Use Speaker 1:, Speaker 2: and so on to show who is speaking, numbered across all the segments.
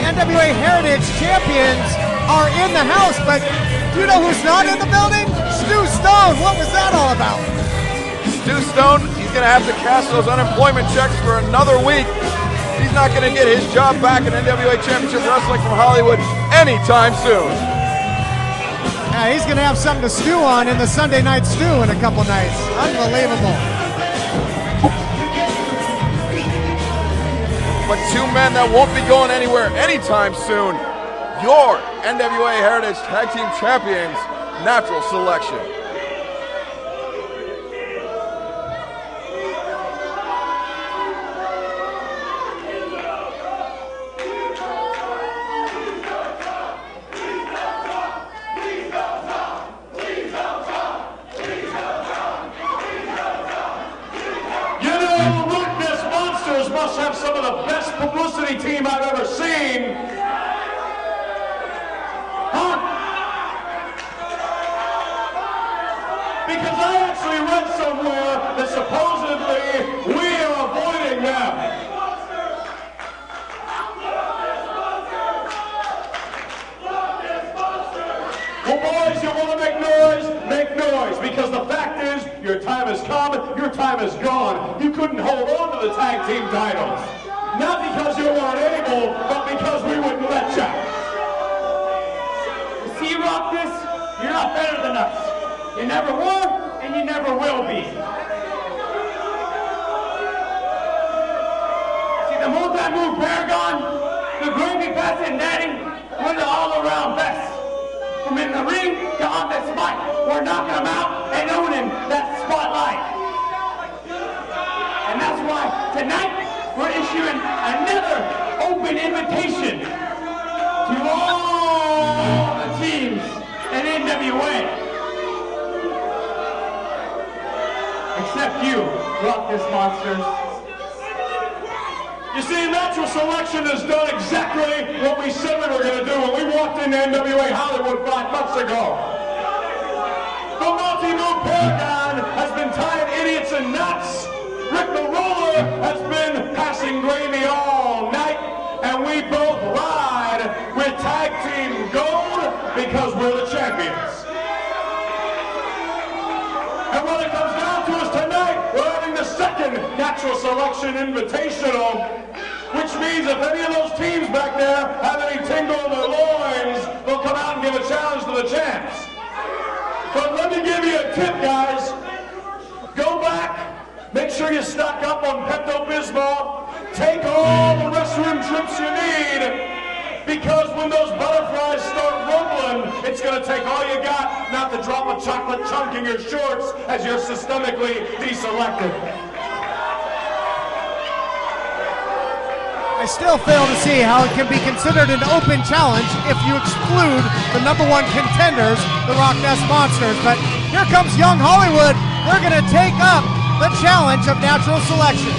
Speaker 1: NWA Heritage champions are in the house, but do you know who's not in the building? Stu Stone. What was that all about?
Speaker 2: Stu Stone, he's going to have to cash those unemployment checks for another week. He's not going to get his job back in NWA Championship Wrestling from Hollywood anytime soon.
Speaker 1: Yeah, he's going to have something to stew on in the Sunday Night Stew in a couple nights. Unbelievable.
Speaker 2: But two men that won't be going anywhere anytime soon. Your NWA Heritage Tag Team Champions, Natural Selection.
Speaker 3: Must have some of the best publicity team I've ever seen. Huh? Because I actually read somewhere that supposedly we are avoiding them. Well, boys, you want to make noise? Make noise, because the fact is, your time has come, your time is gone. You couldn't hold on to the tag team titles. Not because you weren't able, but because we wouldn't let you.
Speaker 4: You see, Rock, this? You're not better than us. You never were, and you never will be. See, the multi-move Paragon, the gravy pass and Natty, we're the all-around best. From in the ring to on that spot, we're knocking them out and owning that spotlight. And that's why tonight we're issuing another open invitation to all the teams in NWA. Except you, Rock This Monsters.
Speaker 3: You see, Natural Selection has done exactly what we said we were going to do when we walked into NWA Hollywood 5 months ago. The multi-move Paragon has been tying idiots in knots. Rick the Roller has been passing gravy all night. And we both ride with Tag Team Gold because we're the champions. And when it comes down to us tonight, we're having the second Natural Selection Invitational. Which means if any of those teams back there have any tingle in their loins, they'll come out and give a challenge to the champs. But let me give you a tip, guys. Go back, make sure you stock up on Pepto-Bismol, take all the restroom trips you need, because when those butterflies start rumbling, it's going to take all you got not to drop a chocolate chunk in your shorts as you're systemically deselected.
Speaker 1: I still fail to see how it can be considered an open challenge if you exclude the #1 contenders, the Rock Nest Monsters. But here comes Young Hollywood. They're going to take up the challenge of Natural Selection.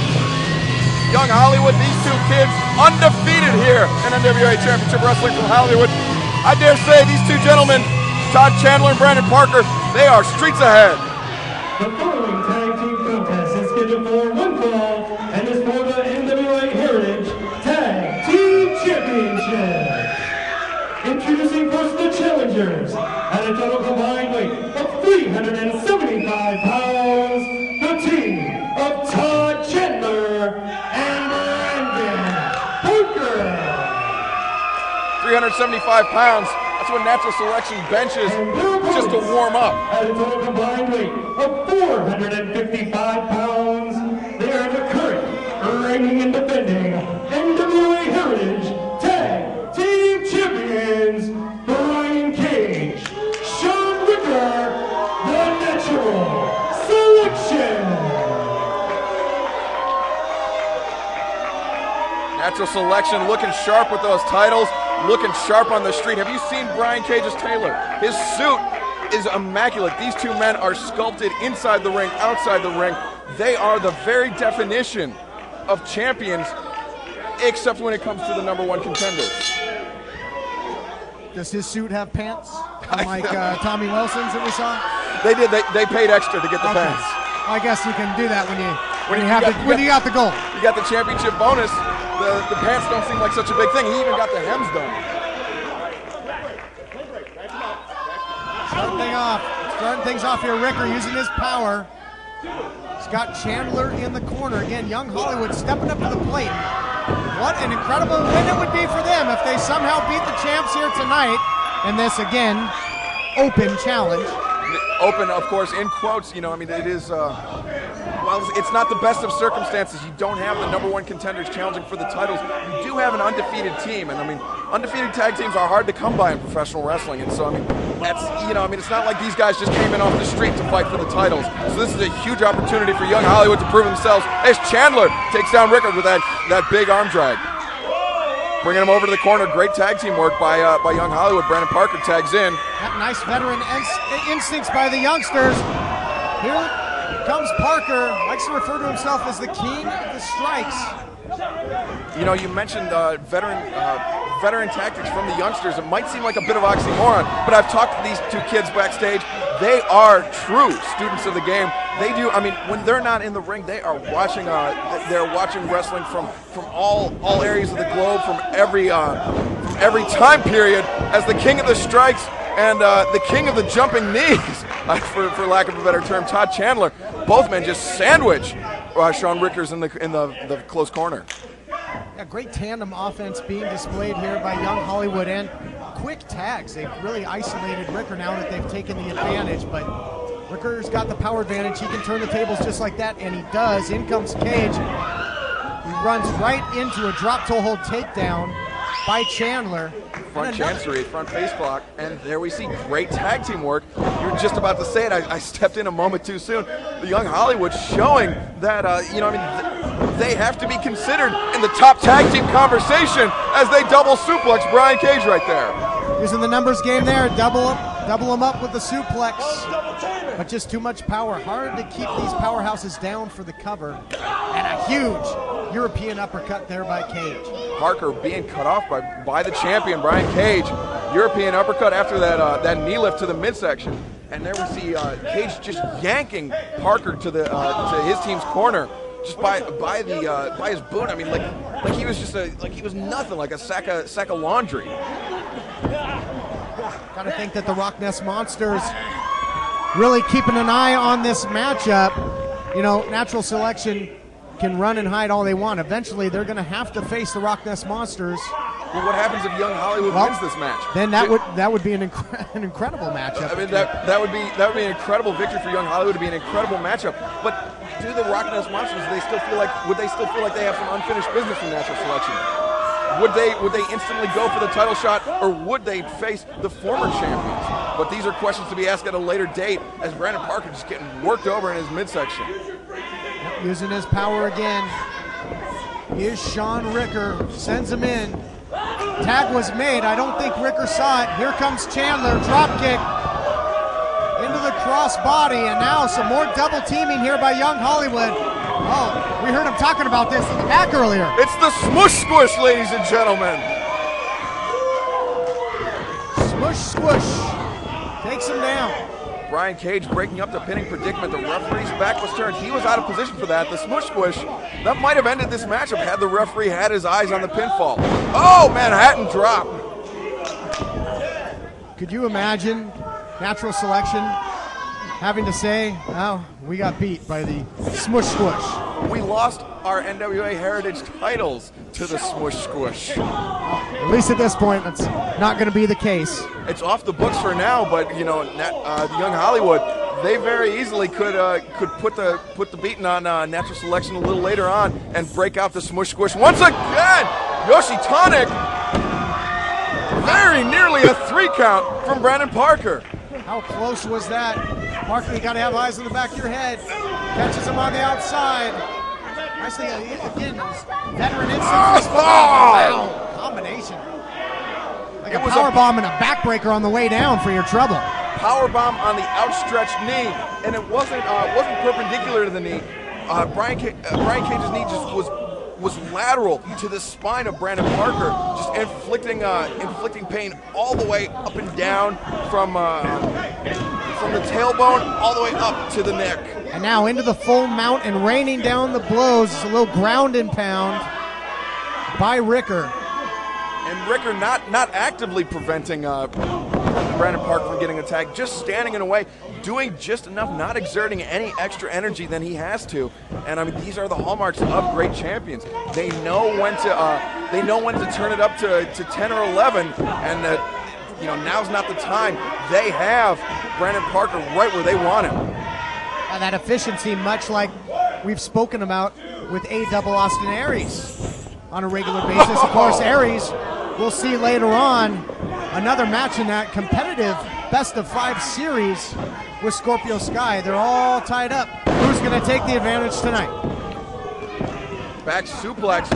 Speaker 2: Young Hollywood, these two kids, undefeated here in NWA Championship Wrestling from Hollywood. I dare say these two gentlemen, Todd Chandler and Brandon Parker, they are streets ahead.
Speaker 5: The following tag team contest is scheduled for one fall and is for the NWA Heritage Tag Team Championship. Introducing first the challengers at a total combined weight of 375 pounds, the team of Todd Chandler and Brandon Parker.
Speaker 2: 375 pounds. That's what Natural Selection benches just to warm up.
Speaker 5: At a total combined weight of 455 pounds, they are the current reigning and defending NWA Heritage Tag Team Champions, Brian Cage, Sean Wicker, the Natural Selection.
Speaker 2: Natural Selection looking sharp with those titles, looking sharp on the street. Have you seen Brian Cage's tailor? His suit is immaculate. These two men are sculpted inside the ring, outside the ring. They are the very definition of champions, except when it comes to the #1 contenders.
Speaker 1: Does his suit have pants? Like Tommy Wilson's that we saw?
Speaker 2: They did. They paid extra to get the pants.
Speaker 1: I guess you can do that when you when you got the gold.
Speaker 2: You got the championship bonus. The pants don't seem like such a big thing. He even got the hems done.
Speaker 1: Starting things off here, Ricker using his power. He's got Chandler in the corner. Again, Young Hollywood stepping up to the plate. What an incredible win it would be for them if they somehow beat the champs here tonight in this, again, open challenge.
Speaker 2: Open, of course, in quotes, you know, I mean, it is, well, it's not the best of circumstances. You don't have the #1 contenders challenging for the titles. You do have an undefeated team, and I mean, undefeated tag teams are hard to come by in professional wrestling, and so, I mean, that's, you know, I mean, it's not like these guys just came in off the street to fight for the titles. So this is a huge opportunity for Young Hollywood to prove themselves as Chandler takes down Rickard with that big arm drag. Bringing him over to the corner. Great tag team work by Young Hollywood. Brandon Parker tags in.
Speaker 1: That nice veteran instincts by the youngsters. Here comes Parker. Likes to refer to himself as the king of the strikes.
Speaker 2: You know, you mentioned veteran tactics from the youngsters. It might seem like a bit of oxymoron, but I've talked to these two kids backstage. They are true students of the game. They do. I mean, when they're not in the ring, they are watching. They're watching wrestling from all areas of the globe, from every time period. As the king of the strikes and the king of the jumping knees, for lack of a better term, Todd Chandler. Both men just sandwich Sean Rickers in the close corner.
Speaker 1: Yeah, great tandem offense being displayed here by Young Hollywood, and quick tags. They've really isolated Ricker now that they've taken the advantage, but Ricker's got the power advantage. He can turn the tables just like that, and he does. In comes Cage. He runs right into a drop toe hold takedown by Chandler.
Speaker 2: Front chancery, front face block, and there we see great tag team work. You were just about to say it. I stepped in a moment too soon. The Young Hollywood showing that, you know, I mean, they have to be considered in the top tag team conversation as they double suplex Brian Cage right there.
Speaker 1: Using the numbers game there, double him up with the suplex, but just too much power. Hard to keep these powerhouses down for the cover, and a huge European uppercut there by Cage.
Speaker 2: Parker being cut off by the champion, Brian Cage. European uppercut after that knee lift to the midsection. And there we see Cage just yanking Parker to his team's corner just by his boot. I mean, like he was just he was nothing, like a sack of laundry.
Speaker 1: Gotta think that the Rock Nest Monsters really keeping an eye on this matchup. You know, Natural Selection can run and hide all they want. Eventually, they're going to have to face the Rock Nest Monsters.
Speaker 2: Well, what happens if Young Hollywood wins this match?
Speaker 1: Then that would be an incredible matchup.
Speaker 2: I mean, that would be an incredible victory for Young Hollywood. To be an incredible matchup. But do the Rock Nest Monsters? Would they still feel like they have some unfinished business in Natural Selection? Would they instantly go for the title shot, or would they face the former champions? But these are questions to be asked at a later date, as Brandon Parker just getting worked over in his midsection.
Speaker 1: Using his power again. Here's Sean Ricker, sends him in. Tag was made. I don't think Ricker saw it. Here comes Chandler, drop kick into the cross body, and now some more double teaming here by Young Hollywood. Oh, we heard him talking about this in the back earlier.
Speaker 2: It's the smush squish, ladies and gentlemen.
Speaker 1: Smush squish. Takes him down.
Speaker 2: Brian Cage breaking up the pinning predicament. The referee's back was turned. He was out of position for that. The smush squish, that might have ended this matchup had the referee had his eyes on the pinfall. Oh, Manhattan drop.
Speaker 1: Could you imagine Natural Selection having to say, oh, we got beat by the smush squish?
Speaker 2: We lost our NWA Heritage titles to the smush squish.
Speaker 1: At least at this point, that's not going to be the case.
Speaker 2: It's off the books for now, but you know, the Young Hollywood, they very easily could put the beating on Natural Selection a little later on and break out the smush squish once again. Yoshitonic, very nearly a 3 count from Brandon Parker.
Speaker 1: How close was that? Parker, you got to have eyes on the back of your head. Catches him on the outside. Nicely, again, veteran instincts. Wow, combination. Like a power bomb and a backbreaker on the way down for your trouble.
Speaker 2: Power bomb on the outstretched knee, and it wasn't perpendicular to the knee. Brian Cage's knee just was lateral to the spine of Brandon Parker, just inflicting pain all the way up and down from from the tailbone all the way up to the neck.
Speaker 1: And now into the full mount and raining down the blows. It's a little ground and pound by Ricker.
Speaker 2: And Ricker not actively preventing Brandon Parker from getting a tag, just standing in a way, doing just enough, not exerting any extra energy than he has to. And I mean, these are the hallmarks of great champions. They know when to turn it up to 10 or 11, and now's not the time. They have Brandon Parker right where they want him.
Speaker 1: And that efficiency, much like we've spoken about with A-Double Austin Aries on a regular basis. Of course, Aries, we'll see later on another match in that competitive best-of-5 series with Scorpio Sky. They're all tied up. Who's going to take the advantage tonight?
Speaker 2: Back suplex.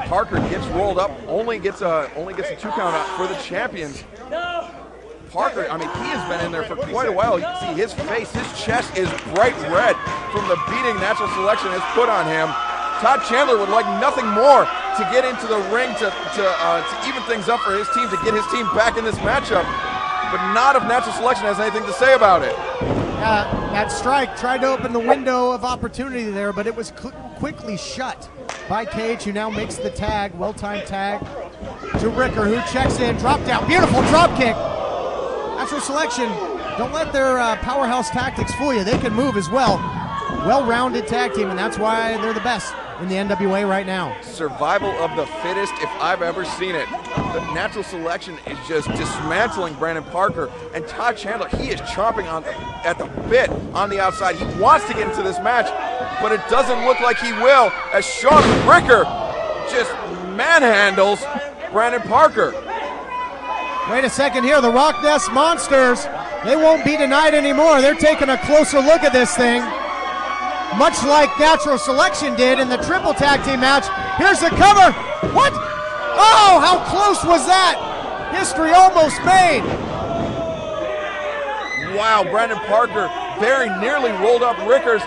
Speaker 2: Parker gets rolled up, only gets a 2 count out for the champions. Parker, I mean, he has been in there for quite a while. You can see his face, his chest is bright red from the beating Natural Selection has put on him. Todd Chandler would like nothing more to get into the ring to even things up for his team, to get his team back in this matchup, but not if Natural Selection has anything to say about it.
Speaker 1: That strike tried to open the window of opportunity there, but it was quickly shut by Cage, who now makes the tag, well-timed tag, to Ricker, who checks in, drop down, beautiful drop kick. Natural Selection, don't let their powerhouse tactics fool you. They can move as well. Well-rounded tag team, and that's why they're the best in the NWA right now.
Speaker 2: Survival of the fittest, if I've ever seen it. The Natural Selection is just dismantling Brandon Parker, and Todd Chandler, he is chomping at the bit on the outside. He wants to get into this match, but it doesn't look like he will, as Sean Ricker just manhandles Brandon Parker.
Speaker 1: Wait a second here, the Rock Nest Monsters, they won't be denied anymore. They're taking a closer look at this thing, much like Natural Selection did in the triple tag team match. Here's the cover. What? Oh, how close was that? History almost made.
Speaker 2: Wow, Brandon Parker very nearly rolled up Rickers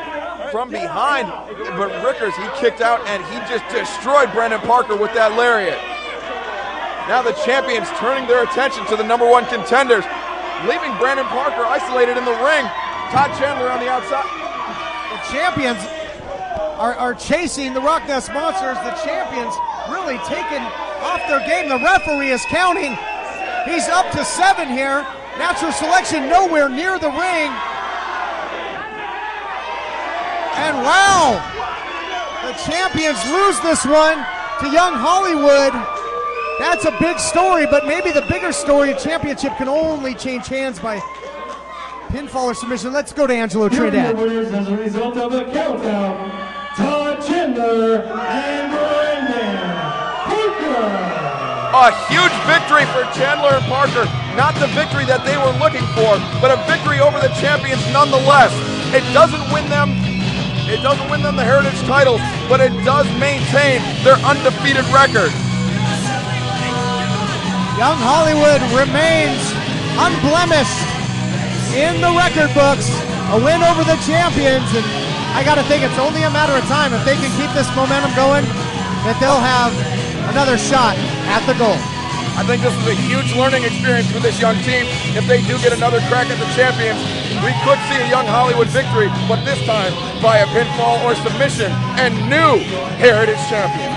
Speaker 2: from behind, but Rickers, he kicked out and he just destroyed Brandon Parker with that lariat. Now the champions turning their attention to the #1 contenders, leaving Brandon Parker isolated in the ring. Todd Chandler on the outside.
Speaker 1: The champions are chasing the Rock Nest Monsters. The champions really taken off their game. The referee is counting. He's up to 7 here. Natural Selection nowhere near the ring. And wow, the champions lose this one to Young Hollywood. That's a big story, but maybe the bigger story, a championship can only change hands by pinfall or submission. Let's go to Angelo Trinidad.
Speaker 5: Winners as a result of a countdown, Todd Chandler and Brandon Parker.
Speaker 2: A huge victory for Chandler and Parker. Not the victory that they were looking for, but a victory over the champions nonetheless. It doesn't win them the Heritage titles, but it does maintain their undefeated record.
Speaker 1: Young Hollywood remains unblemished in the record books. A win over the champions, and I got to think it's only a matter of time if they can keep this momentum going, that they'll have another shot at the goal.
Speaker 2: I think this is a huge learning experience for this young team. If they do get another crack at the champions, we could see a Young Hollywood victory, but this time by a pinfall or submission, and new Heritage champion.